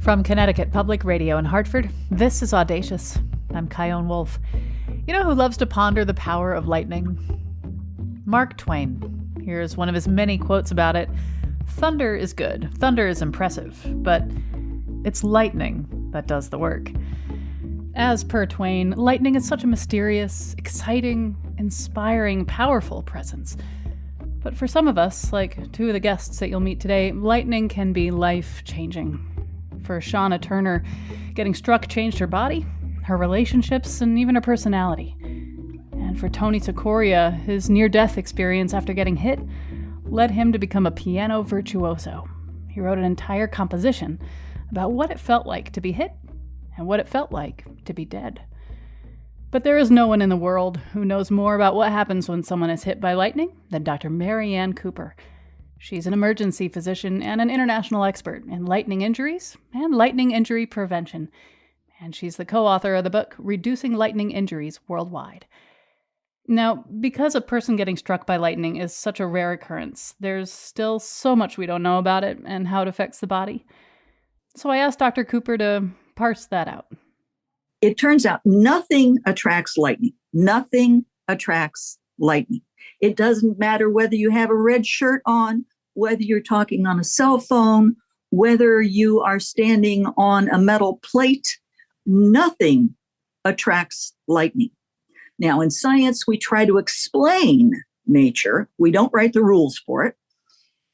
From Connecticut Public Radio in Hartford, this is Audacious. I'm Kyone Wolfe. You know who loves to ponder the power of lightning? Mark Twain. Here's one of his many quotes about it. Thunder is good. Thunder is impressive. But it's lightning that does the work. As per Twain, lightning is such a mysterious, exciting, inspiring, powerful presence. But for some of us, like two of the guests that you'll meet today, lightning can be life-changing. For Shauna Turner, getting struck changed her body, her relationships, and even her personality. And for Tony Sikoria, his near-death experience after getting hit led him to become a piano virtuoso. He wrote an entire composition about what it felt like to be hit and what it felt like to be dead. But there is no one in the world who knows more about what happens when someone is hit by lightning than Dr. Mary Ann Cooper. She's an emergency physician and an international expert in lightning injuries and lightning injury prevention. And she's the co-author of the book, Reducing Lightning Injuries Worldwide. Now, because a person getting struck by lightning is such a rare occurrence, there's still so much we don't know about it and how it affects the body. So I asked Dr. Cooper to parse that out. It turns out nothing attracts lightning. Nothing attracts lightning. It doesn't matter whether you have a red shirt on, whether you're talking on a cell phone, whether you are standing on a metal plate. Nothing attracts lightning. Now, in science, we try to explain nature. We don't write the rules for it.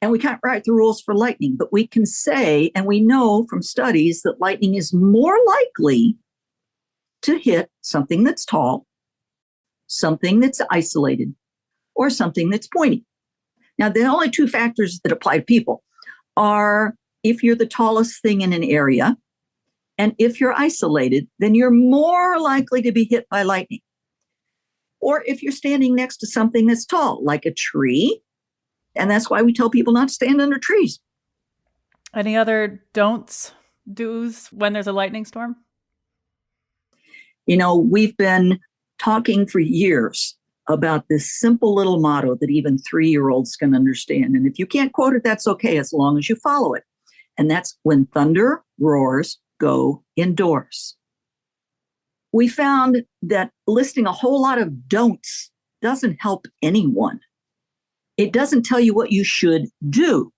And we can't write the rules for lightning, but we can say, and we know from studies, that lightning is more likely to hit something that's tall, something that's isolated, or something that's pointy. Now, the only two factors that apply to people are if you're the tallest thing in an area, and if you're isolated, then you're more likely to be hit by lightning. Or if you're standing next to something that's tall, like a tree, and that's why we tell people not to stand under trees. Any other don'ts, do's when there's a lightning storm? You know, we've been talking for years about this simple little motto that even 3-year-olds can understand. And if you can't quote it, that's okay, as long as you follow it. And that's when thunder roars, go indoors. We found that listing a whole lot of don'ts doesn't help anyone. It doesn't tell you what you should do.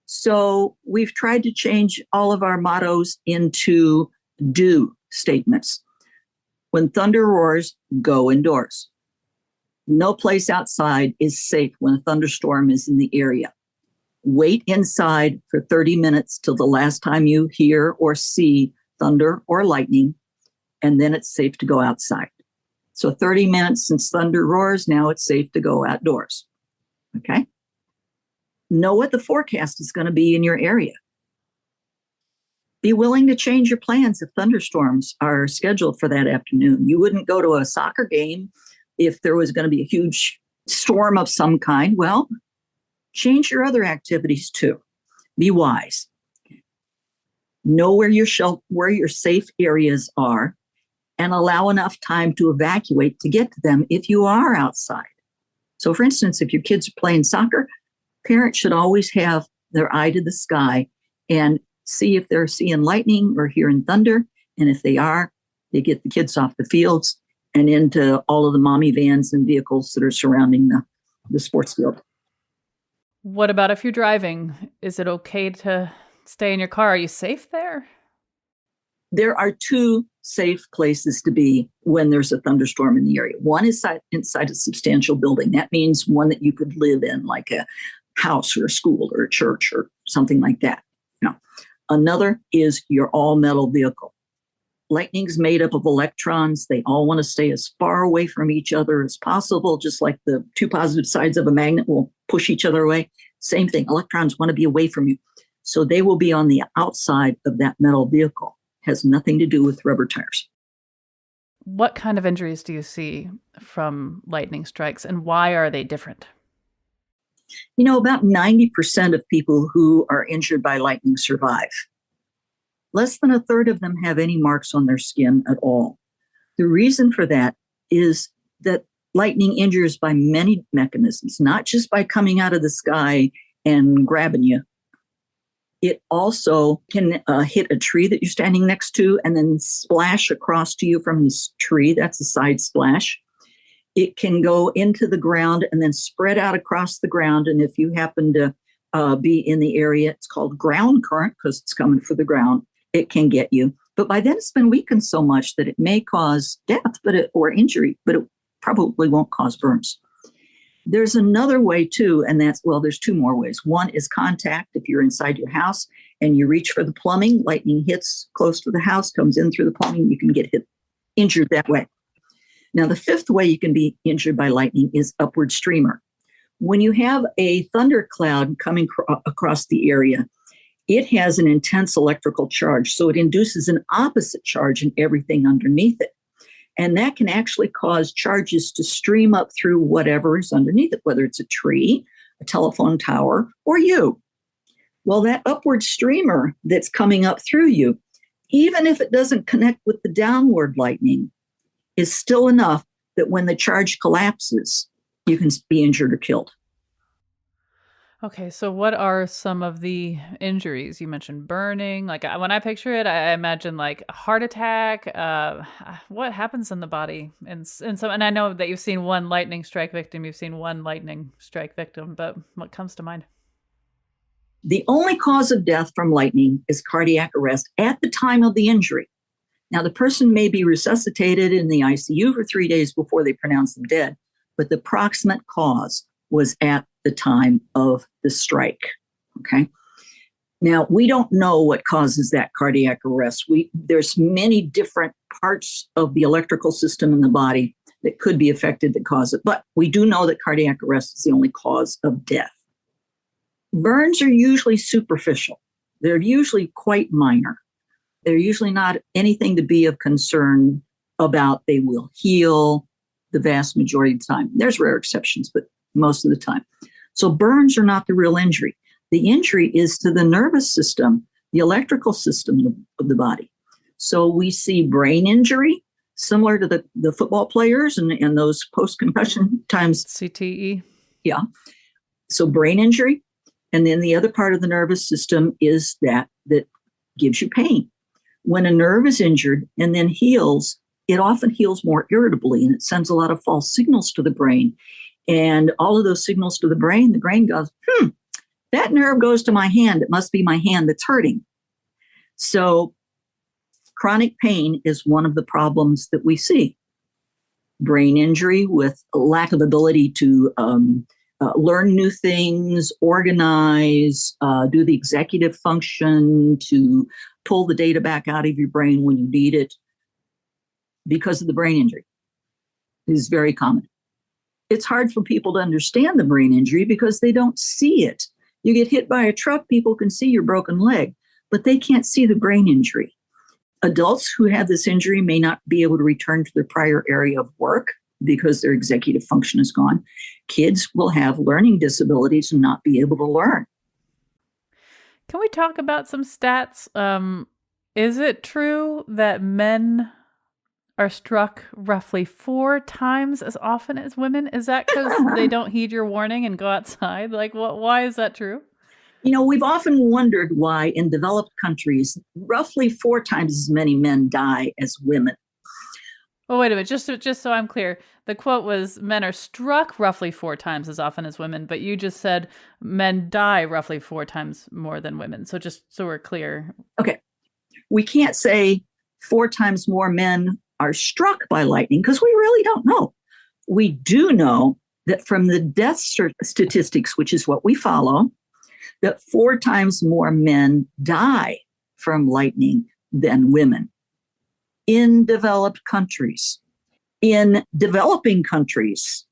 So we've tried to change all of our mottos into do statements. When thunder roars, go indoors. No place outside is safe when a thunderstorm is in the area. Wait inside for 30 minutes till the last time you hear or see thunder or lightning, and then it's safe to go outside. So 30 minutes since thunder roars, now it's safe to go outdoors. Okay? Know what the forecast is going to be in your area. Be willing to change your plans if thunderstorms are scheduled for that afternoon. You wouldn't go to a soccer game if there was going to be a huge storm of some kind. Well, change your other activities too. Be wise. Know where your safe areas are, and allow enough time to evacuate to get to them if you are outside. So for instance, if your kids are playing soccer, parents should always have their eye to the sky and see if they're seeing lightning or hearing thunder. And if they are, they get the kids off the fields and into all of the mommy vans and vehicles that are surrounding the sports field. What about if you're driving? Is it okay to stay in your car? Are you safe there? There are two safe places to be when there's a thunderstorm in the area. One is inside a substantial building. That means one that you could live in, like a house or a school or a church or something like that. Another is your all-metal vehicle. Lightning's made up of electrons. They all want to stay as far away from each other as possible, just like the two positive sides of a magnet will push each other away. Same thing. Electrons want to be away from you. So they will be on the outside of that metal vehicle. Has nothing to do with rubber tires. What kind of injuries do you see from lightning strikes, and why are they different? You know, about 90% of people who are injured by lightning survive. Less than a third of them have any marks on their skin at all. The reason for that is that lightning injures by many mechanisms, not just by coming out of the sky and grabbing you. It also can hit a tree that you're standing next to and then splash across to you from this tree. That's a side splash. It can go into the ground and then spread out across the ground. And if you happen to be in the area, it's called ground current because it's coming for the ground. It can get you. But by then it's been weakened so much that it may cause death or injury, but it probably won't cause burns. There's another way too, and there's two more ways. One is contact. If you're inside your house and you reach for the plumbing, lightning hits close to the house, comes in through the plumbing, you can get injured that way. Now, the fifth way you can be injured by lightning is upward streamer. When you have a thundercloud coming across the area, it has an intense electrical charge, so it induces an opposite charge in everything underneath it. And that can actually cause charges to stream up through whatever is underneath it, whether it's a tree, a telephone tower, or you. Well, that upward streamer that's coming up through you, even if it doesn't connect with the downward lightning, is still enough that when the charge collapses, you can be injured or killed. Okay, so what are some of the injuries? You mentioned burning. Like when I picture it, I imagine like a heart attack. What happens in the body? And I know that you've seen one lightning strike victim. You've seen one lightning strike victim, but what comes to mind? The only cause of death from lightning is cardiac arrest at the time of the injury. Now, the person may be resuscitated in the ICU for 3 days before they pronounce them dead, but the proximate cause was at the time of the strike. Okay. Now, we don't know what causes that cardiac arrest. There's many different parts of the electrical system in the body that could be affected that cause it, but we do know that cardiac arrest is the only cause of death. Burns are usually superficial. They're usually quite minor. They're usually not anything to be of concern about. They will heal the vast majority of the time. There's rare exceptions, but most of the time. So burns are not the real injury. The injury is to the nervous system, the electrical system of the body. So we see brain injury, similar to the football players and those post-concussion times. CTE. Yeah. So brain injury. And then the other part of the nervous system is that gives you pain. When a nerve is injured and then heals, it often heals more irritably, and it sends a lot of false signals to the brain. And all of those signals to the brain goes, that nerve goes to my hand. It must be my hand that's hurting. So chronic pain is one of the problems that we see. Brain injury with a lack of ability to learn new things, organize, do the executive function, to pull the data back out of your brain when you need it because of the brain injury. It is very common. It's hard for people to understand the brain injury because they don't see it. You get hit by a truck, people can see your broken leg, but they can't see the brain injury. Adults who have this injury may not be able to return to their prior area of work because their executive function is gone. Kids will have learning disabilities and not be able to learn. Can we talk about some stats? Is it true that men are struck roughly 4 times as often as women? Is that because they don't heed your warning and go outside? Like, why is that true? You know, we've often wondered why in developed countries, roughly 4 times as many men die as women. Well, wait a minute. Just so I'm clear, the quote was men are struck roughly 4 times as often as women, but you just said men die roughly 4 times more than women. So just so we're clear. Okay. We can't say 4 times more men are struck by lightning because we really don't know. We do know that from the death statistics, which is what we follow, that 4 times more men die from lightning than women in developed countries. In developing countries,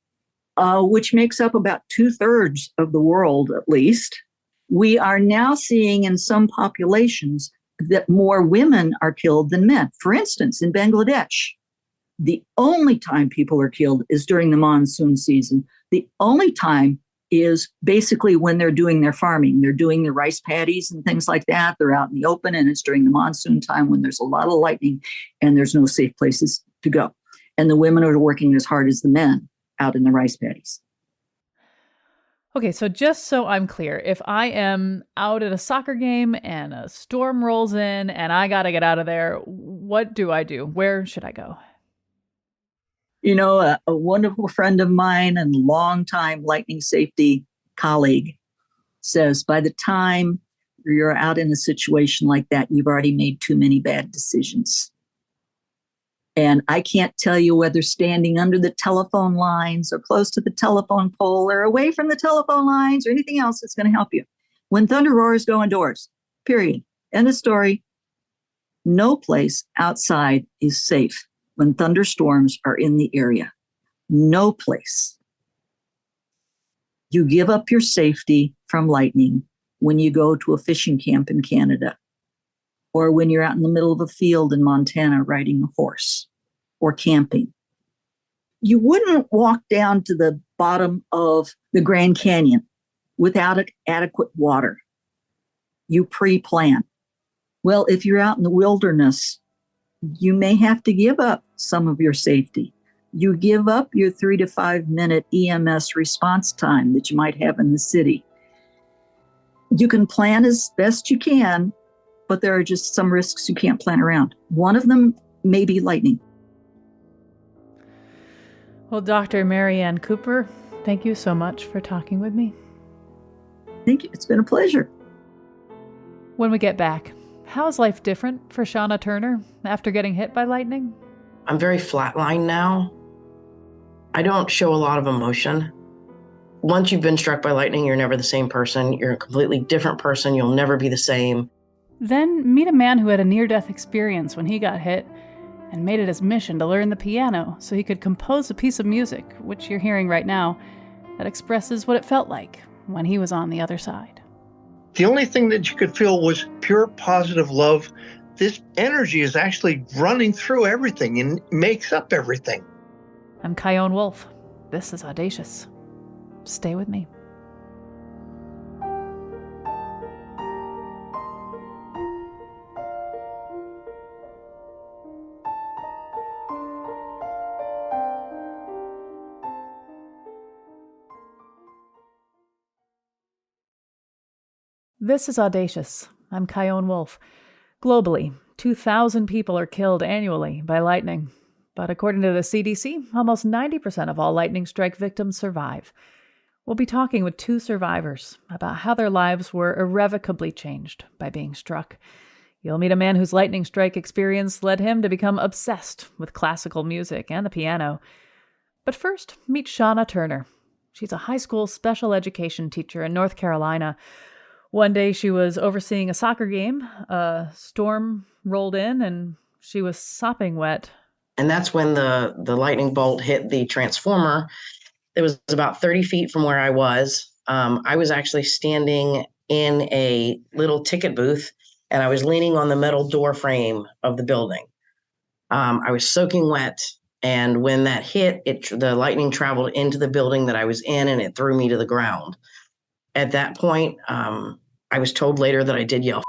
which makes up about 2/3 of the world at least, we are now seeing in some populations that more women are killed than men. For instance, in Bangladesh, the only time people are killed is during the monsoon season. The only time is basically when they're doing their farming. They're doing their rice paddies and things like that. They're out in the open, and it's during the monsoon time when there's a lot of lightning and there's no safe places to go. And the women are working as hard as the men out in the rice paddies. Okay, so just so I'm clear, if I am out at a soccer game and a storm rolls in and I got to get out of there, what do I do? Where should I go? A wonderful friend of mine and longtime lightning safety colleague says by the time you're out in a situation like that, you've already made too many bad decisions. And I can't tell you whether standing under the telephone lines or close to the telephone pole or away from the telephone lines or anything else that's going to help you. When thunder roars, go indoors, period. End of story. No place outside is safe when thunderstorms are in the area. No place. You give up your safety from lightning when you go to a fishing camp in Canada, or when you're out in the middle of a field in Montana riding a horse or camping. You wouldn't walk down to the bottom of the Grand Canyon without adequate water. You pre-plan. Well, if you're out in the wilderness, you may have to give up some of your safety. You give up your 3 to 5 minute EMS response time that you might have in the city. You can plan as best you can, but there are just some risks you can't plan around. One of them may be lightning. Well, Dr. Marianne Cooper, thank you so much for talking with me. Thank you. It's been a pleasure. When we get back, how's life different for Shauna Turner after getting hit by lightning? I'm very flatlined now. I don't show a lot of emotion. Once you've been struck by lightning, you're never the same person. You're a completely different person. You'll never be the same. Then meet a man who had a near-death experience when he got hit and made it his mission to learn the piano so he could compose a piece of music, which you're hearing right now, that expresses what it felt like when he was on the other side. The only thing that you could feel was pure positive love. This energy is actually running through everything and makes up everything. I'm Chion Wolf. This is Audacious. Stay with me. This is Audacious. I'm Chion Wolf. Globally, 2,000 people are killed annually by lightning. But according to the CDC, almost 90% of all lightning strike victims survive. We'll be talking with 2 survivors about how their lives were irrevocably changed by being struck. You'll meet a man whose lightning strike experience led him to become obsessed with classical music and the piano. But first, meet Shauna Turner. She's a high school special education teacher in North Carolina. One day she was overseeing a soccer game. A storm rolled in and she was sopping wet. And that's when the lightning bolt hit the transformer. It was about 30 feet from where I was. I was actually standing in a little ticket booth, and I was leaning on the metal door frame of the building. I was soaking wet, and when that hit, the lightning traveled into the building that I was in, and it threw me to the ground. At that point, I was told later that I did yell.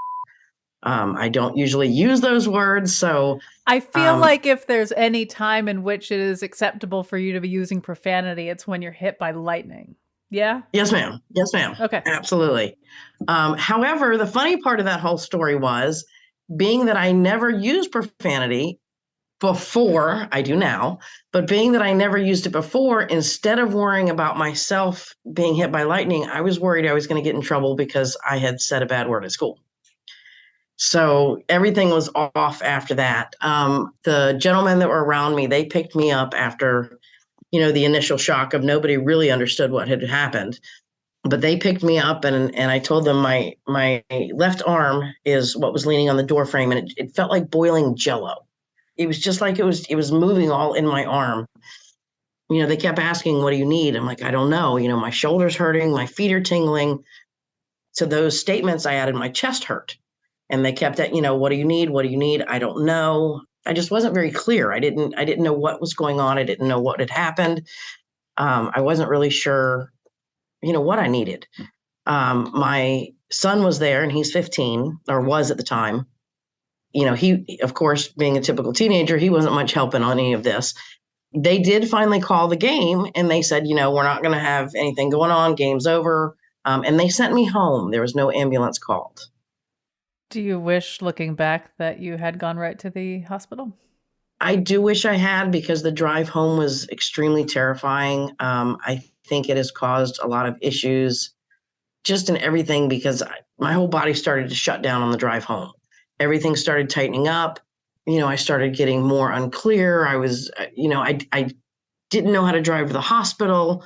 I don't usually use those words, so I feel like if there's any time in which it is acceptable for you to be using profanity, it's when you're hit by lightning. Yeah? Yes, ma'am. Yes, ma'am. Okay. Absolutely. However, the funny part of that whole story was, being that I never used profanity before, I do now, but being that I never used it before, instead of worrying about myself being hit by lightning, I was worried I was going to get in trouble because I had said a bad word at school. So everything was off after that. The gentlemen that were around me, they picked me up after, the initial shock of nobody really understood what had happened. But they picked me up and I told them my left arm is what was leaning on the door frame, and it felt like boiling Jello. It was just like it was moving all in my arm. They kept asking, "What do you need?" I'm like, "I don't know. My shoulder's hurting, my feet are tingling." To those statements, I added my chest hurt. And they kept at, "What do you need? What do you need?" I don't know. I just wasn't very clear. I didn't know what was going on. I didn't know what had happened. I wasn't really sure, what I needed. My son was there, and he's 15, or was at the time. He, of course, being a typical teenager, he wasn't much helping on any of this. They did finally call the game, and they said, we're not going to have anything going on. Game's over. And they sent me home. There was no ambulance called. Do you wish, looking back, that you had gone right to the hospital? I do wish I had, because the drive home was extremely terrifying. I think it has caused a lot of issues just in everything, because my whole body started to shut down on the drive home. Everything started tightening up. I started getting more unclear. I was, I didn't know how to drive to the hospital.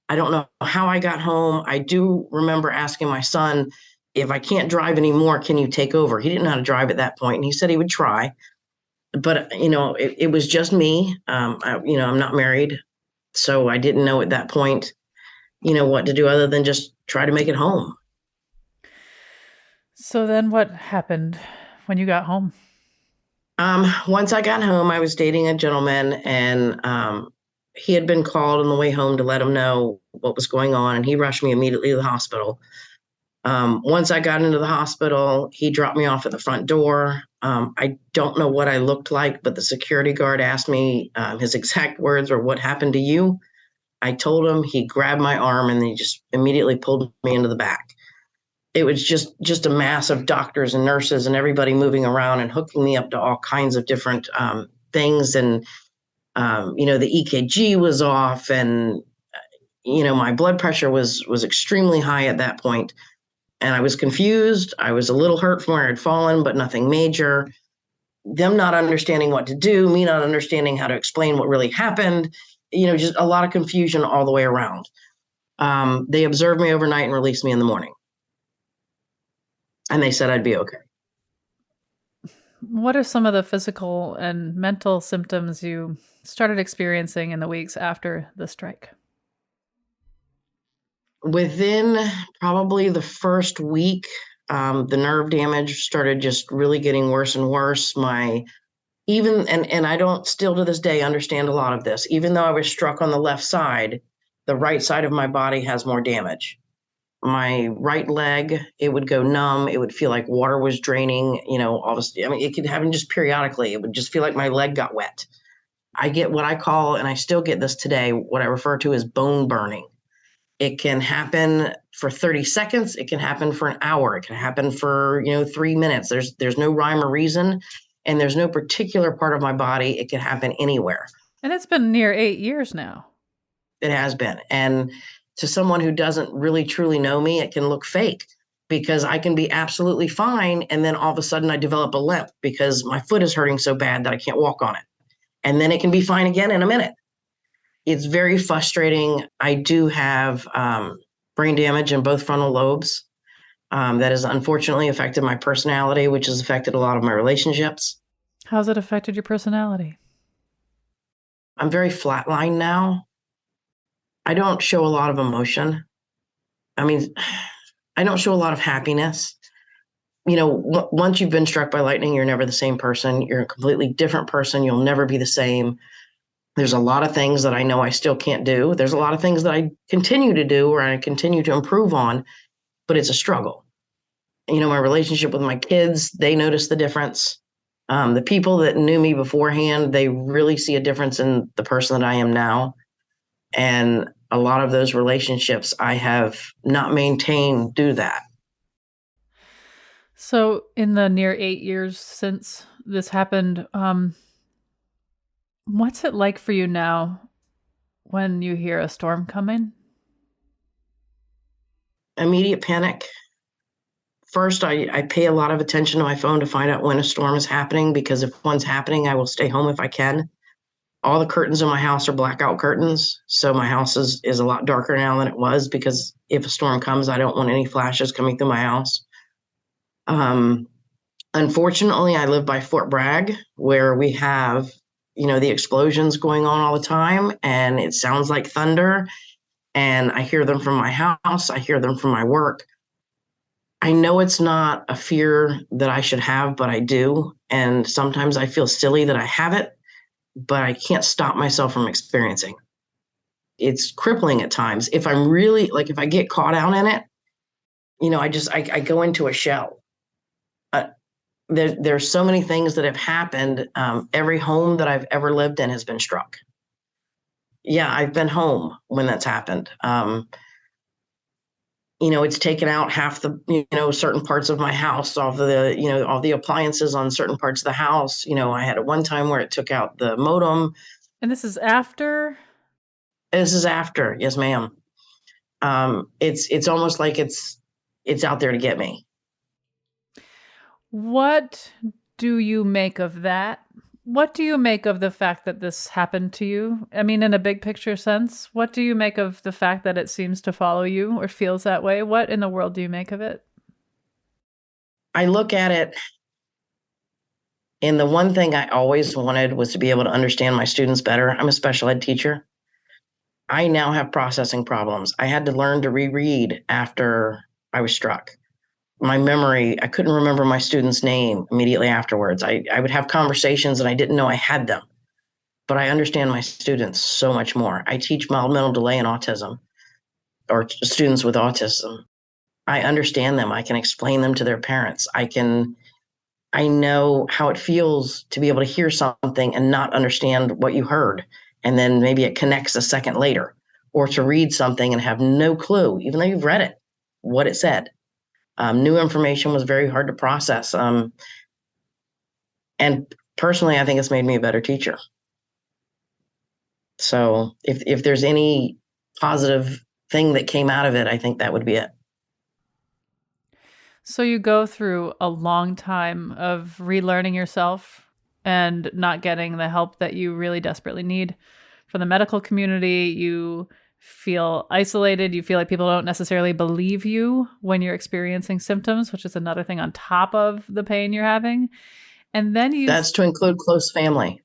I don't know how I got home. I do remember asking my son, if I can't drive anymore, can you take over? He didn't know how to drive at that point, and he said he would try. But, it was just me. I'm not married, so I didn't know at that point, what to do other than just try to make it home. So then what happened when you got home? Once I got home, I was dating a gentleman, and he had been called on the way home to let him know what was going on, and he rushed me immediately to the hospital. Once I got into the hospital, he dropped me off at the front door. I don't know what I looked like, but the security guard asked me, his exact words were, "What happened to you?" I told him. He grabbed my arm, and he just immediately pulled me into the back. It was just a mass of doctors and nurses and everybody moving around and hooking me up to all kinds of different things. And, the EKG was off, and, my blood pressure was extremely high at that point. And I was confused. I was a little hurt from where I'd fallen, but nothing major. Them not understanding what to do, me not understanding how to explain what really happened, just a lot of confusion all the way around. They observed me overnight and released me in the morning. And they said I'd be okay. What are some of the physical and mental symptoms you started experiencing in the weeks after the strike? Within probably the first week, the nerve damage started just really getting worse and worse. And I don't still to this day understand a lot of this. Even though I was struck on the left side, the right side of my body has more damage. My right leg, it would go numb. It would feel like water was draining, obviously. I mean, it could happen just periodically. It would just feel like my leg got wet. I get what I call, and I still get this today, what I refer to as bone burning. It can happen for 30 seconds. It can happen for an hour. It can happen for, 3 minutes. There's no rhyme or reason, and there's no particular part of my body. It can happen anywhere. And it's been near 8 years now. It has been. And to someone who doesn't really truly know me, it can look fake, because I can be absolutely fine. And then all of a sudden I develop a limp because my foot is hurting so bad that I can't walk on it. And then it can be fine again in a minute. It's very frustrating. I do have brain damage in both frontal lobes. That has unfortunately affected my personality, which has affected a lot of my relationships. How's it affected your personality? I'm very flatlined now. I don't show a lot of emotion. I mean, I don't show a lot of happiness. Once you've been struck by lightning, you're never the same person. You're a completely different person. You'll never be the same. There's a lot of things that I know I still can't do. There's a lot of things that I continue to do or I continue to improve on, but it's a struggle. My relationship with my kids, they notice the difference. The people that knew me beforehand, they really see a difference in the person that I am now. And a lot of those relationships I have not maintained due to that. So in the near 8 years since this happened, what's it like for you now when you hear a storm coming? Immediate panic. First, I pay a lot of attention to my phone to find out when a storm is happening, because if one's happening, I will stay home if I can. All the curtains in my house are blackout curtains. So my house is a lot darker now than it was, because if a storm comes, I don't want any flashes coming through my house. Unfortunately, I live by Fort Bragg, where we have, the explosions going on all the time, and it sounds like thunder. And I hear them from my house. I hear them from my work. I know it's not a fear that I should have, but I do. And sometimes I feel silly that I have it, but I can't stop myself from experiencing. It's crippling at times. If I'm really, if I get caught out in it, I go into a shell. There's so many things that have happened. Every home that I've ever lived in has been struck. Yeah, I've been home when that's happened. It's taken out half the, certain parts of my house, all the appliances on certain parts of the house. I had at one time where it took out the modem. And this is after? This is after. Yes, ma'am. It's almost like it's out there to get me. What do you make of that? What do you make of the fact that this happened to you? I mean, in a big picture sense, what do you make of the fact that it seems to follow you or feels that way? What in the world do you make of it? I look at it, and the one thing I always wanted was to be able to understand my students better. I'm a special ed teacher. I now have processing problems. I had to learn to reread after I was struck. My memory, I couldn't remember my student's name immediately afterwards. I would have conversations and I didn't know I had them, but I understand my students so much more. I teach mild mental delay and autism, or students with autism. I understand them. I can explain them to their parents. I know how it feels to be able to hear something and not understand what you heard. And then maybe it connects a second later, or to read something and have no clue, even though you've read it, what it said. New information was very hard to process. And personally, I think it's made me a better teacher. So if there's any positive thing that came out of it, I think that would be it. So you go through a long time of relearning yourself and not getting the help that you really desperately need from the medical community. You feel isolated. You feel like people don't necessarily believe you when you're experiencing symptoms, which is another thing on top of the pain you're having. And then That's to include close family.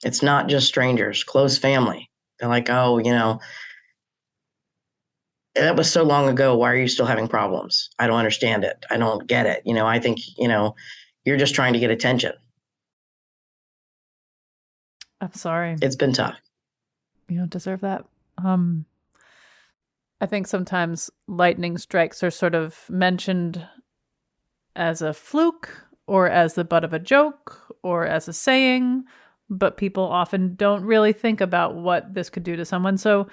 It's not just strangers, close family. They're like, oh, that was so long ago. Why are you still having problems? I don't understand it. I don't get it. I think, you're just trying to get attention. I'm sorry. It's been tough. You don't deserve that. I think sometimes lightning strikes are sort of mentioned as a fluke or as the butt of a joke or as a saying, but people often don't really think about what this could do to someone. So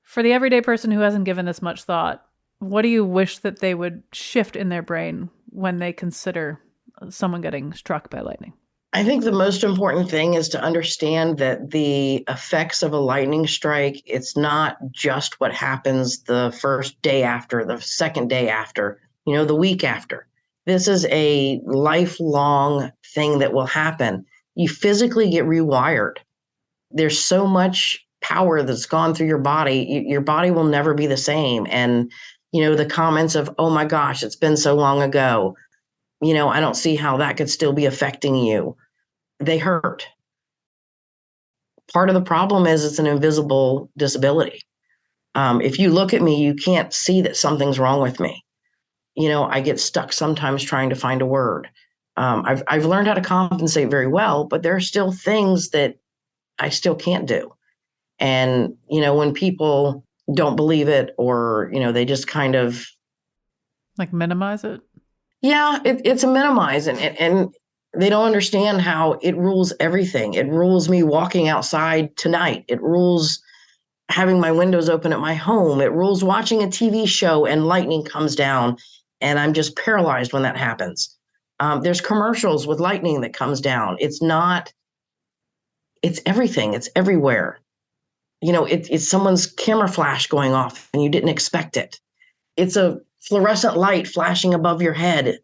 for the everyday person who hasn't given this much thought, what do you wish that they would shift in their brain when they consider someone getting struck by lightning? I think the most important thing is to understand that the effects of a lightning strike, it's not just what happens the first day after, the second day after, the week after. This is a lifelong thing that will happen. You physically get rewired. There's so much power that's gone through your body. Your body will never be the same. And, the comments of, oh my gosh, it's been so long ago. I don't see how that could still be affecting you. They hurt. Part of the problem is it's an invisible disability. If you look at me, you can't see that something's wrong with me. I get stuck sometimes trying to find a word. I've learned how to compensate very well, but there are still things that I still can't do. And, when people don't believe it, or, they just kind of like minimize it. Yeah, it's a minimize, and they don't understand how it rules everything. It rules me walking outside tonight. It rules having my windows open at my home. It rules watching a TV show and lightning comes down and I'm just paralyzed when that happens. There's commercials with lightning that comes down. It's everything. It's everywhere. It's someone's camera flash going off and you didn't expect it. It's a fluorescent light flashing above your head.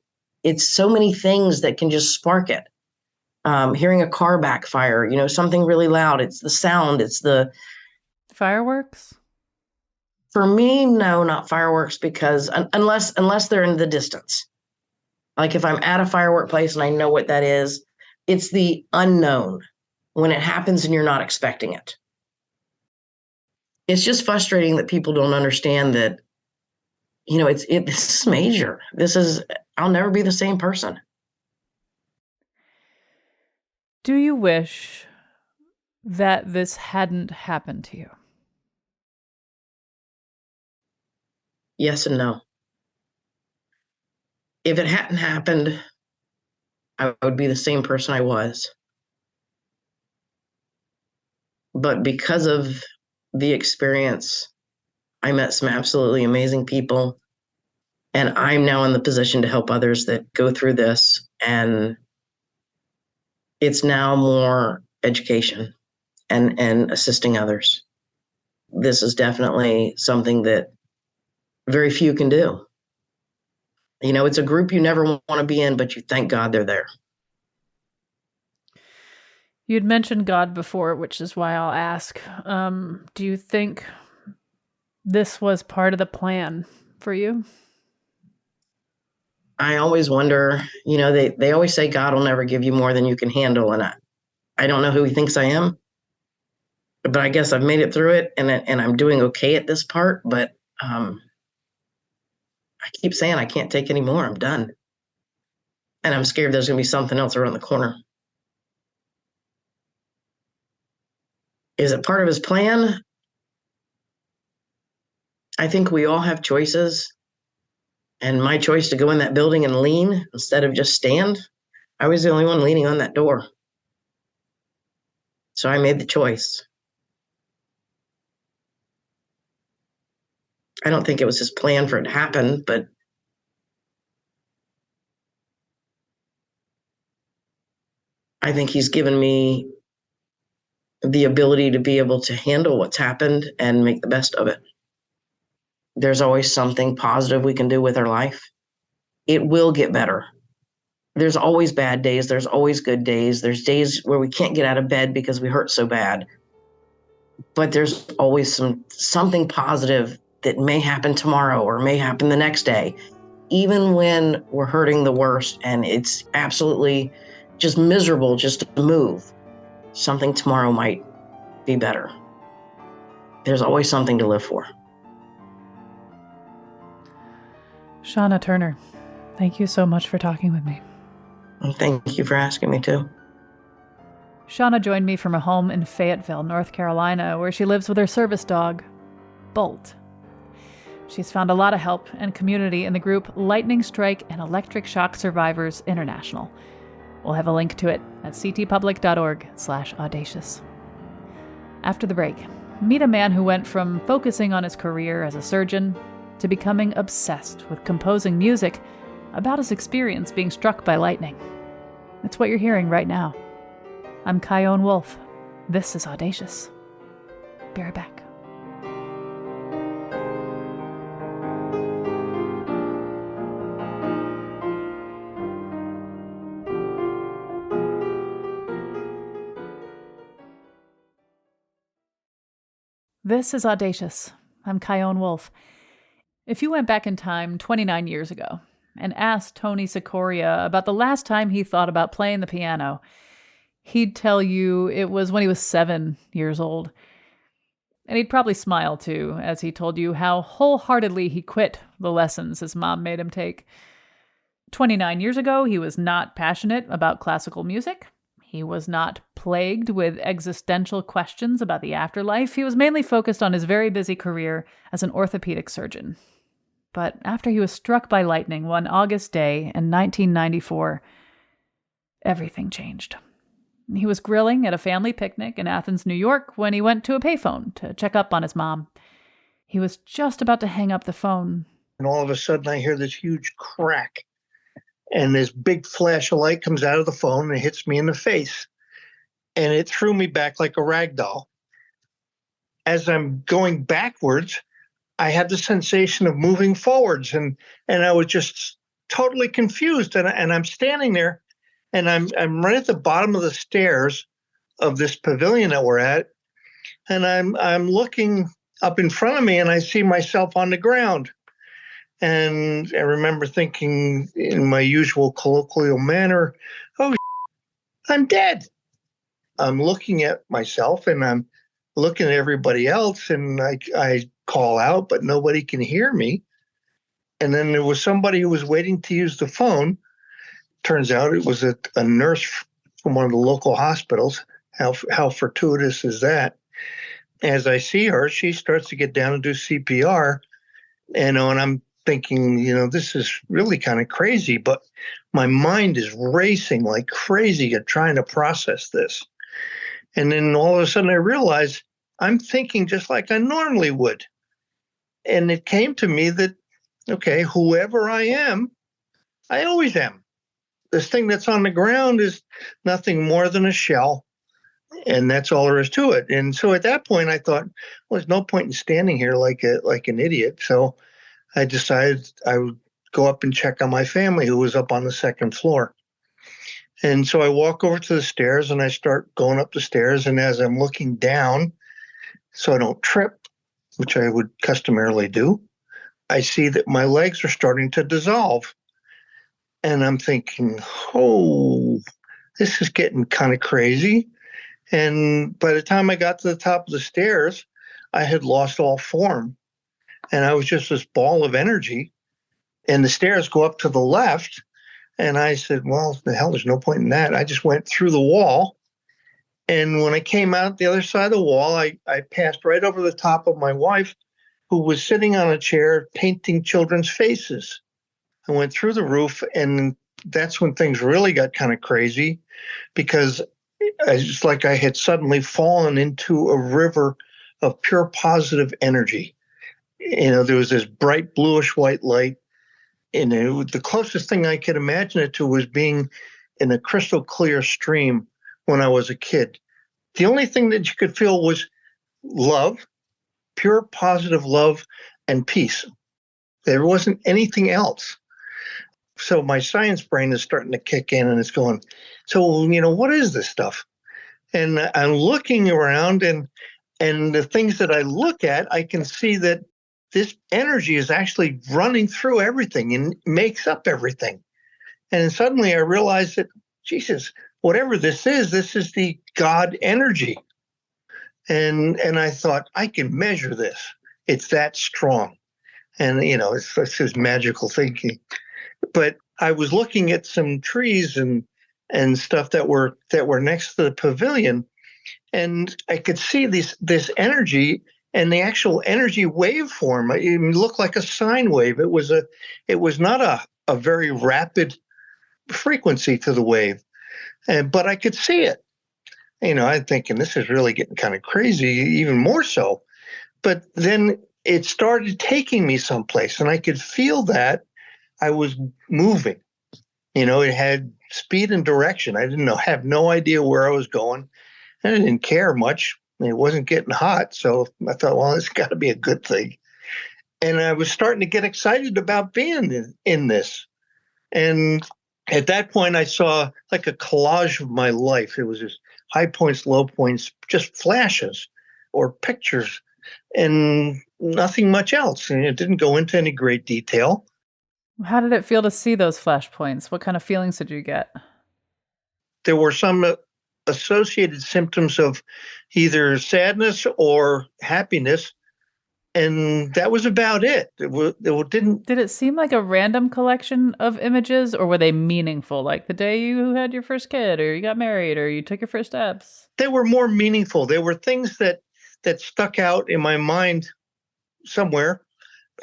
It's so many things that can just spark it. Hearing a car backfire, something really loud. It's the sound. It's the fireworks. For me, no, not fireworks, because unless they're in the distance. Like if I'm at a firework place and I know what that is, it's the unknown when it happens and you're not expecting it. It's just frustrating that people don't understand that, this is major. I'll never be the same person. Do you wish that this hadn't happened to you? Yes and no. If it hadn't happened, I would be the same person I was. But because of the experience, I met some absolutely amazing people. And I'm now in the position to help others that go through this. And it's now more education and assisting others. This is definitely something that very few can do. You know, it's a group you never want to be in, but you thank God they're there. You'd mentioned God before, which is why I'll ask. Do you think this was part of the plan for you? I always wonder, you know, they always say God will never give you more than you can handle. And I don't know who he thinks I am, but I guess I've made it through it and I'm doing okay at this part. But I keep saying I can't take any more. I'm done. And I'm scared there's going to be something else around the corner. Is it part of his plan? I think we all have choices. And my choice to go in that building and lean instead of just stand, I was the only one leaning on that door. So I made the choice. I don't think it was his plan for it to happen, but I think he's given me the ability to be able to handle what's happened and make the best of it. There's always something positive we can do with our life. It will get better. There's always bad days. There's always good days. There's days where we can't get out of bed because we hurt so bad. But there's always something positive that may happen tomorrow or may happen the next day, even when we're hurting the worst and it's absolutely just miserable just to move. Something tomorrow might be better. There's always something to live for. Shauna Turner, thank you so much for talking with me. And thank you for asking me to. Shauna joined me from a home in Fayetteville, North Carolina, where she lives with her service dog, Bolt. She's found a lot of help and community in the group Lightning Strike and Electric Shock Survivors International. We'll have a link to it at ctpublic.org/audacious. After the break, meet a man who went from focusing on his career as a surgeon to becoming obsessed with composing music about his experience being struck by lightning. It's what you're hearing right now. I'm Kyone Wolf. This is Audacious. Be right back. This is Audacious. I'm Kyone Wolf. If you went back in time 29 years ago and asked Tony Sikoria about the last time he thought about playing the piano, he'd tell you it was when he was 7 years old. And he'd probably smile too, as he told you how wholeheartedly he quit the lessons his mom made him take. 29 years ago, he was not passionate about classical music. He was not plagued with existential questions about the afterlife. He was mainly focused on his very busy career as an orthopedic surgeon. But after he was struck by lightning one August day in 1994, everything changed. He was grilling at a family picnic in Athens, New York, when he went to a payphone to check up on his mom. He was just about to hang up the phone. And all of a sudden I hear this huge crack. And this big flash of light comes out of the phone and hits me in the face. And it threw me back like a rag doll. As I'm going backwards, I had the sensation of moving forwards. And I was just totally confused. And I'm standing there and I'm right at the bottom of the stairs of this pavilion that we're at. And I'm looking up in front of me and I see myself on the ground. And I remember thinking in my usual colloquial manner, oh, I'm dead. I'm looking at myself and I'm looking at everybody else and I call out, but nobody can hear me. And then there was somebody who was waiting to use the phone. Turns out it was a nurse from one of the local hospitals. How fortuitous is that? As I see her, she starts to get down and do CPR. And I'm thinking, this is really kind of crazy, but my mind is racing like crazy at trying to process this. And then all of a sudden I realized I'm thinking just like I normally would. And it came to me that, okay, whoever I am, I always am. This thing that's on the ground is nothing more than a shell. And that's all there is to it. And so at that point, I thought, well, there's no point in standing here like an idiot. So I decided I would go up and check on my family, who was up on the second floor. And so I walk over to the stairs and I start going up the stairs. And as I'm looking down, so I don't trip, which I would customarily do, I see that my legs are starting to dissolve. And I'm thinking, oh, this is getting kind of crazy. And by the time I got to the top of the stairs, I had lost all form. And I was just this ball of energy. And the stairs go up to the left. And I said, well, the hell, there's no point in that. I just went through the wall. And when I came out the other side of the wall, I passed right over the top of my wife, who was sitting on a chair painting children's faces. I went through the roof, and that's when things really got kind of crazy, because it's like I had suddenly fallen into a river of pure positive energy. There was this bright bluish white light. And the closest thing I could imagine it to was being in a crystal clear stream when I was a kid. The only thing that you could feel was love, pure positive love and peace. There wasn't anything else. So my science brain is starting to kick in, and it's going, so, what is this stuff? And I'm looking around, and the things that I look at, I can see that this energy is actually running through everything and makes up everything. And then suddenly I realized that, Jesus, whatever this is the God energy. And I thought, I can measure this. It's that strong. And, it's just magical thinking. But I was looking at some trees and stuff that were next to the pavilion, and I could see this energy. And the actual energy waveform, it looked like a sine wave. It was not a very rapid frequency to the wave, but I could see it. I'm thinking this is really getting kind of crazy, even more so. But then it started taking me someplace, and I could feel that I was moving. It had speed and direction. I have no idea where I was going. I didn't care much. It wasn't getting hot, so I thought, well, it's got to be a good thing. And I was starting to get excited about being in this. And at that point, I saw like a collage of my life. It was just high points, low points, just flashes or pictures, and nothing much else. And it didn't go into any great detail. How did it feel to see those flashpoints? What kind of feelings did you get? There were some associated symptoms of either sadness or happiness, and that was about it. Did it seem like a random collection of images, or were they meaningful, like the day you had your first kid, or you got married, or you took your first steps? They were more meaningful. They were things that stuck out in my mind somewhere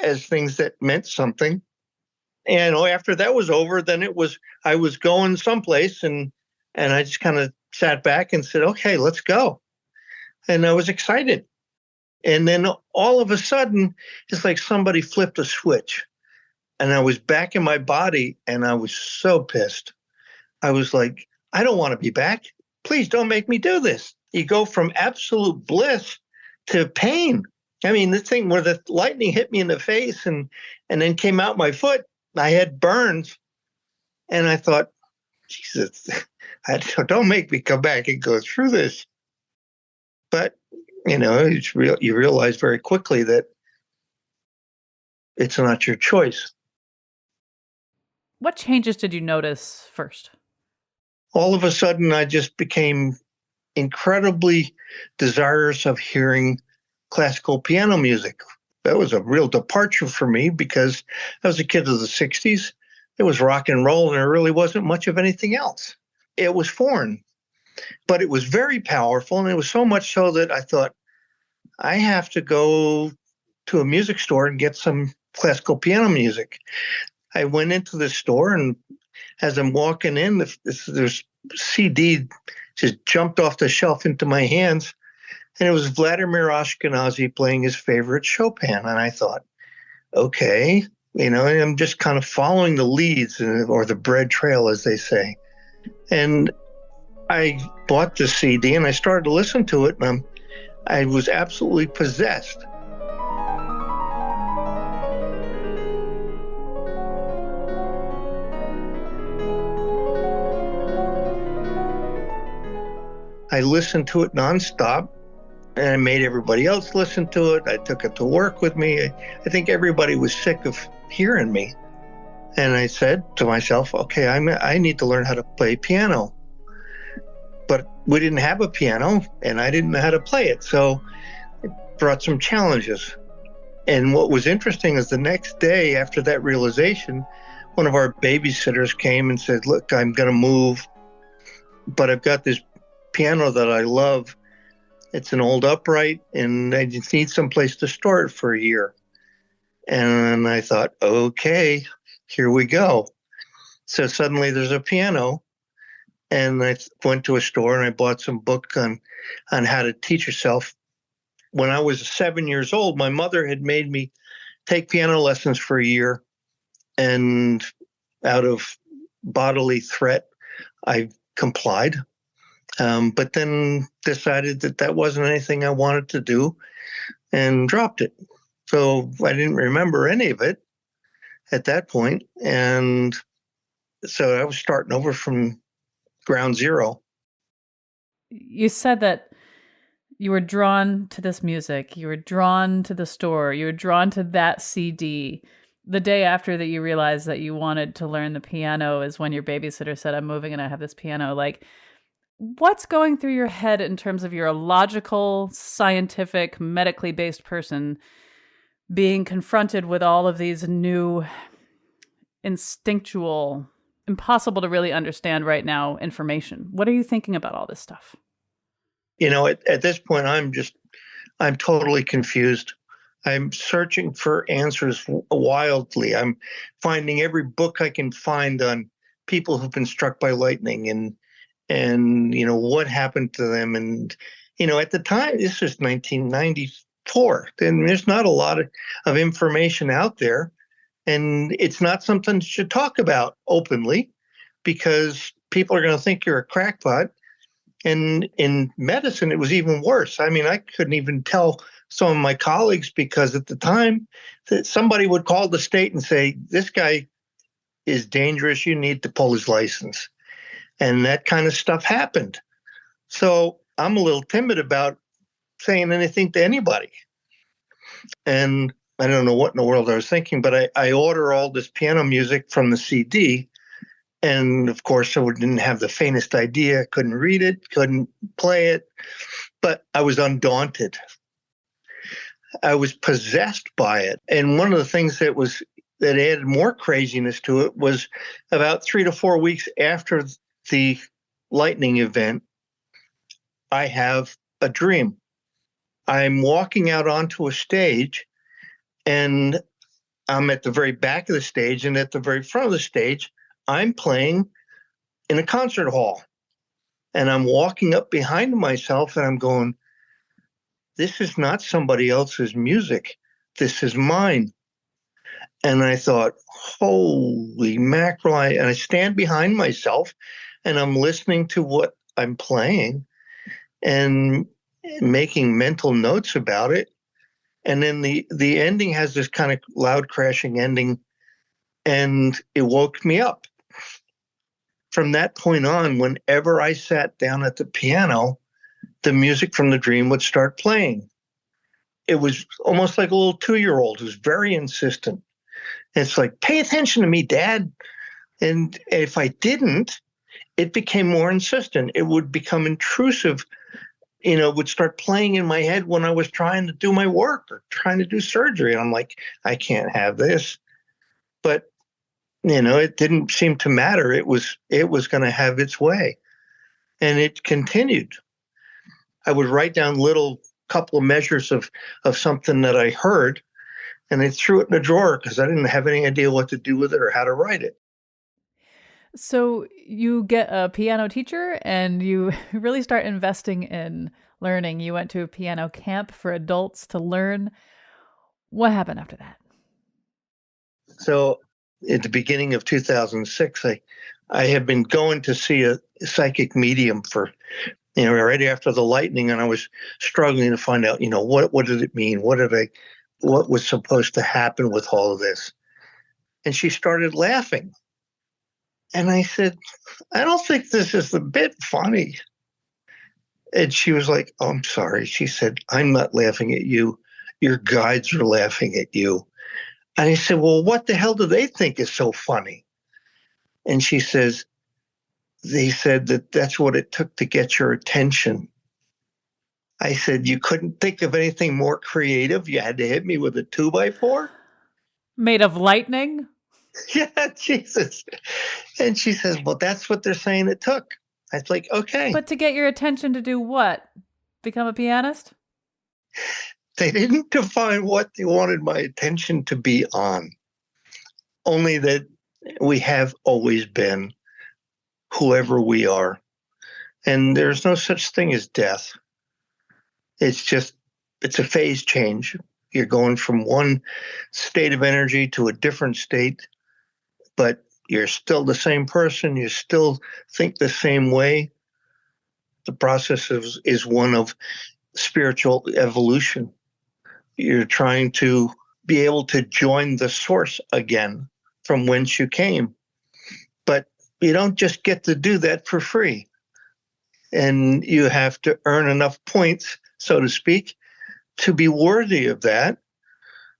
as things that meant something. And after that was over, then I was going someplace, and I just kind of sat back and said, okay, let's go. And I was excited. And then all of a sudden, it's like somebody flipped a switch, and I was back in my body, and I was so pissed. I was like, I don't want to be back. Please don't make me do this. You go from absolute bliss to pain. I mean, the thing where the lightning hit me in the face and then came out my foot, I had burns. And I thought, Jesus, don't make me come back and go through this. But, you realize very quickly that it's not your choice. What changes did you notice first? All of a sudden, I just became incredibly desirous of hearing classical piano music. That was a real departure for me, because I was a kid of the 60s. It was rock and roll, and there really wasn't much of anything else. It was foreign, but it was very powerful, and it was so much so that I thought, I have to go to a music store and get some classical piano music. I went into the store, and as I'm walking in, there's CD just jumped off the shelf into my hands. And it was Vladimir Ashkenazy playing his favorite Chopin. And I thought, okay, and I'm just kind of following the leads, or the bread trail, as they say. And I bought the CD and I started to listen to it, and I was absolutely possessed. I listened to it nonstop, and I made everybody else listen to it. I took it to work with me. I think everybody was sick of hearing me. And I said to myself, okay, I need to learn how to play piano. But we didn't have a piano, and I didn't know how to play it. So it brought some challenges. And what was interesting is the next day after that realization, one of our babysitters came and said, look, I'm going to move, but I've got this piano that I love. It's an old upright, and I just need some place to store it for a year. And I thought, okay, here we go. So suddenly there's a piano, and I went to a store and I bought some book on how to teach yourself. When I was 7 years old, my mother had made me take piano lessons for a year, and out of bodily threat, I complied. But then decided that wasn't anything I wanted to do and dropped it. So I didn't remember any of it at that point. And so I was starting over from ground zero. You said that you were drawn to this music, you were drawn to the store, you were drawn to that CD. The day after that you realized that you wanted to learn the piano is when your babysitter said, I'm moving and I have this piano. Like, what's going through your head in terms of you're a logical, scientific, medically based person being confronted with all of these new instinctual, impossible to really understand right now information? What are you thinking about all this stuff? At this point, I'm totally confused. I'm searching for answers wildly. I'm finding every book I can find on people who've been struck by lightning and what happened to them. And, at the time, this was 1994, and there's not a lot of information out there. And it's not something you should talk about openly, because people are going to think you're a crackpot. And in medicine, it was even worse. I mean, I couldn't even tell some of my colleagues, because at the time that somebody would call the state and say, this guy is dangerous, you need to pull his license. And that kind of stuff happened. So I'm a little timid about saying anything to anybody. And I don't know what in the world I was thinking, but I order all this piano music from the CD. And of course, I didn't have the faintest idea, couldn't read it, couldn't play it, but I was undaunted. I was possessed by it. And one of the things that added more craziness to it was about 3 to 4 weeks after the lightning event, I have a dream. I'm walking out onto a stage, and I'm at the very back of the stage, and at the very front of the stage, I'm playing in a concert hall. And I'm walking up behind myself, and I'm going, this is not somebody else's music. This is mine. And I thought, holy mackerel. And I stand behind myself, and I'm listening to what I'm playing and making mental notes about it. And then the ending has this kind of loud crashing ending, and it woke me up. From that point on, whenever I sat down at the piano, the music from the dream would start playing. It was almost like a little 2-year-old who's very insistent. It's like, pay attention to me, Dad. And if I didn't, it became more insistent. It would become intrusive, would start playing in my head when I was trying to do my work or trying to do surgery. And I'm like, I can't have this. But, it didn't seem to matter. It was going to have its way. And it continued. I would write down little couple of measures of something that I heard, and I threw it in a drawer because I didn't have any idea what to do with it or how to write it. So you get a piano teacher and you really start investing in learning. You went to a piano camp for adults to learn. What happened after that? So at the beginning of 2006, I had been going to see a psychic medium for, right after the lightning, and I was struggling to find out, what did it mean? What was supposed to happen with all of this? And she started laughing. And I said, I don't think this is a bit funny. And she was like, oh, I'm sorry. She said, I'm not laughing at you. Your guides are laughing at you. And I said, well, what the hell do they think is so funny? And she says, they said that that's what it took to get your attention. I said, you couldn't think of anything more creative? You had to hit me with a 2x4? Made of lightning? Yeah, Jesus. And she says, well, that's what they're saying it took. I was like, okay. But to get your attention to do what? Become a pianist? They didn't define what they wanted my attention to be on, only that we have always been whoever we are. And there's no such thing as death. It's a phase change. You're going from one state of energy to a different state, but you're still the same person. You still think the same way. The process is one of spiritual evolution. You're trying to be able to join the source again from whence you came. But you don't just get to do that for free. And you have to earn enough points, so to speak, to be worthy of that.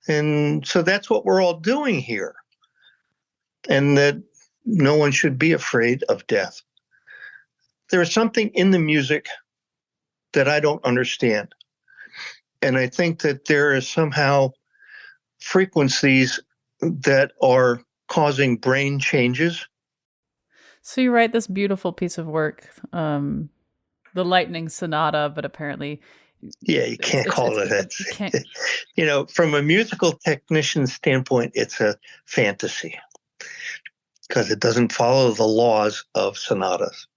And so that's what we're all doing here. And that no one should be afraid of death. There is something in the music that I don't understand. And I think that there is somehow frequencies that are causing brain changes. So you write this beautiful piece of work, the Lightning Sonata, but apparently, yeah, you can't call it that. You can't. From a musical technician standpoint, it's a fantasy because it doesn't follow the laws of sonatas.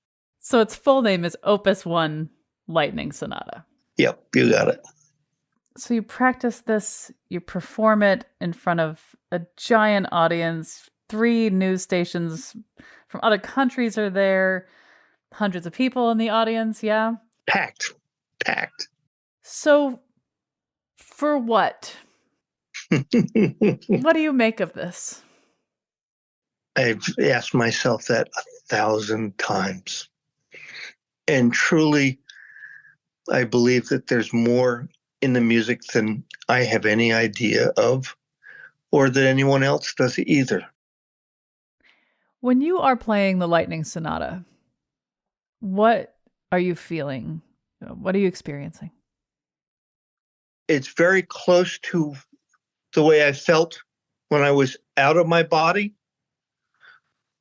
So its full name is Opus 1 Lightning Sonata. Yep, you got it. So you practice this, you perform it in front of a giant audience, 3 news stations from other countries are there, hundreds of people in the audience, yeah? Packed. So, for what? What do you make of this? I've asked myself that 1,000 times. And truly, I believe that there's more in the music than I have any idea of, or that anyone else does either. When you are playing the Lightning Sonata, what are you feeling? What are you experiencing? It's very close to the way I felt when I was out of my body.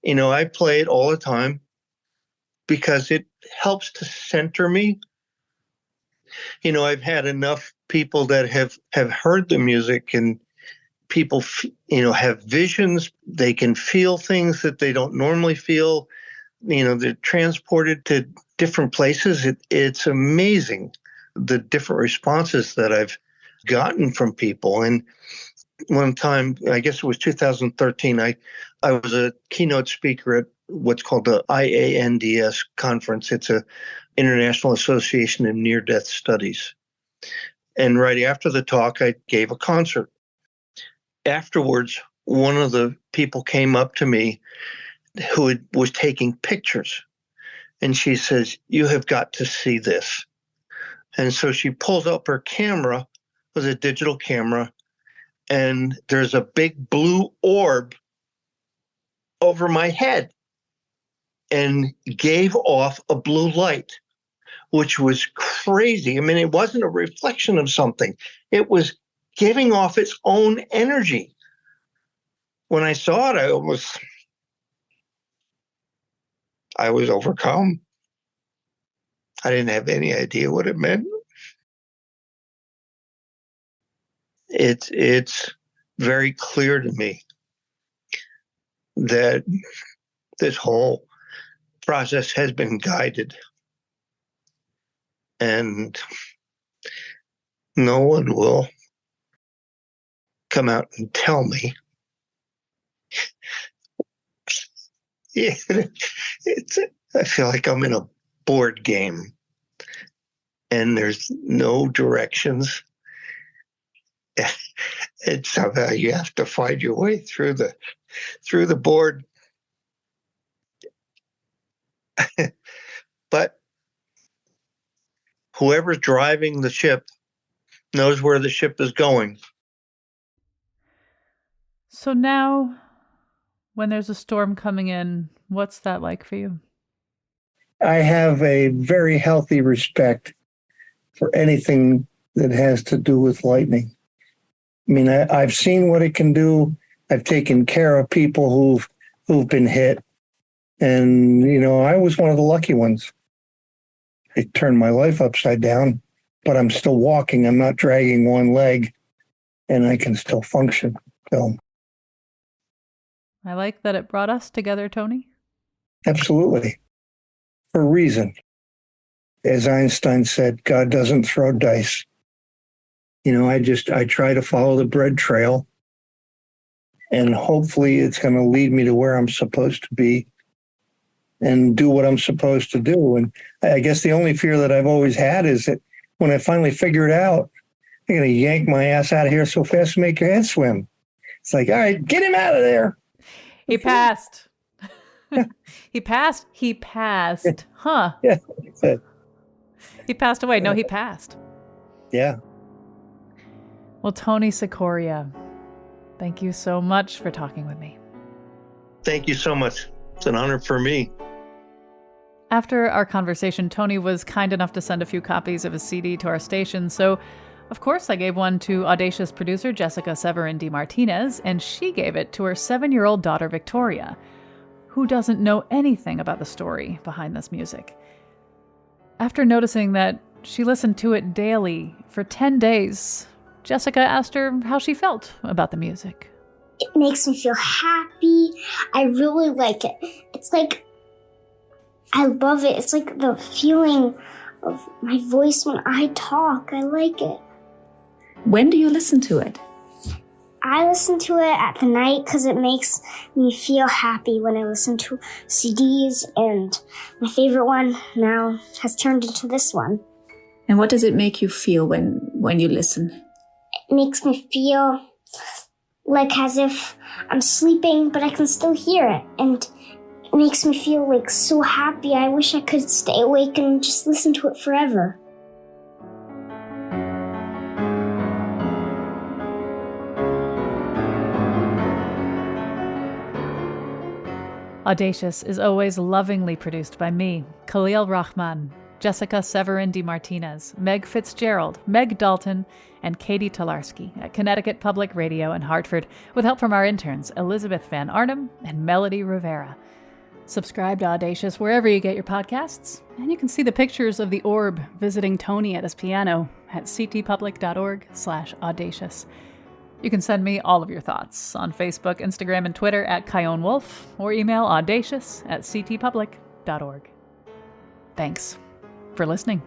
I play it all the time because it helps to center me. I've had enough people that have heard the music, and people, have visions. They can feel things that they don't normally feel. They're transported to different places. It's amazing the different responses that I've gotten from people. And one time, I guess it was 2013, I was a keynote speaker at what's called the IANDS conference. It's a International Association of Near-Death Studies. And right after the talk, I gave a concert. Afterwards, one of the people came up to me who was taking pictures. And she says, you have got to see this. And so she pulls up her camera, it was a digital camera, and there's a big blue orb over my head and gave off a blue light, which was crazy. I mean, it wasn't a reflection of something. It was giving off its own energy. When I saw it, I was overcome. I didn't have any idea what it meant. It's very clear to me that this whole process has been guided. And no one will come out and tell me. I feel like I'm in a board game and there's no directions. And somehow you have to find your way through the board. But whoever's driving the ship knows where the ship is going. So now, when there's a storm coming in, what's that like for you? I have a very healthy respect for anything that has to do with lightning. I mean, I've seen what it can do. I've taken care of people who've been hit. And, I was one of the lucky ones. It turned my life upside down, but I'm still walking. I'm not dragging one leg, and I can still function. So, I like that it brought us together, Tony. absolutely. For a reason. As Einstein said, God doesn't throw dice. I try to follow the bread trail, and hopefully it's going to lead me to where I'm supposed to be and do what I'm supposed to do. And I guess the only fear that I've always had is that when I finally figure it out, they're going to yank my ass out of here so fast to make your head swim. It's like, all right, get him out of there. He passed. He passed. He passed. Huh. Yeah. He passed away. No, he passed. Yeah. Well, Tony Sikoria, thank you so much for talking with me. Thank you so much. It's an honor for me. After our conversation, Tony was kind enough to send a few copies of his CD to our station, so of course I gave one to Audacious producer Jessica Severin de Martinez, and she gave it to her 7-year-old daughter Victoria, who doesn't know anything about the story behind this music. After noticing that she listened to it daily for 10 days, Jessica asked her how she felt about the music. It makes me feel happy. I really like it. It's like, I love it. It's like the feeling of my voice when I talk. I like it. When do you listen to it? I listen to it at the night because it makes me feel happy when I listen to CDs, and my favorite one now has turned into this one. And what does it make you feel when you listen? It makes me feel like as if I'm sleeping, but I can still hear it. And it makes me feel like so happy. I wish I could stay awake and just listen to it forever. Audacious is always lovingly produced by me, Khalil Rahman, Jessica Severin de Martinez, Meg Fitzgerald, Meg Dalton, and Katie Tolarski at Connecticut Public Radio in Hartford, with help from our interns Elizabeth Van Arnhem and Melody Rivera. Subscribe to Audacious wherever you get your podcasts, and you can see the pictures of the orb visiting Tony at his piano at ctpublic.org/audacious. You can send me all of your thoughts on Facebook, Instagram, and Twitter at Kyone Wolf, or email audacious@ctpublic.org. Thanks for listening.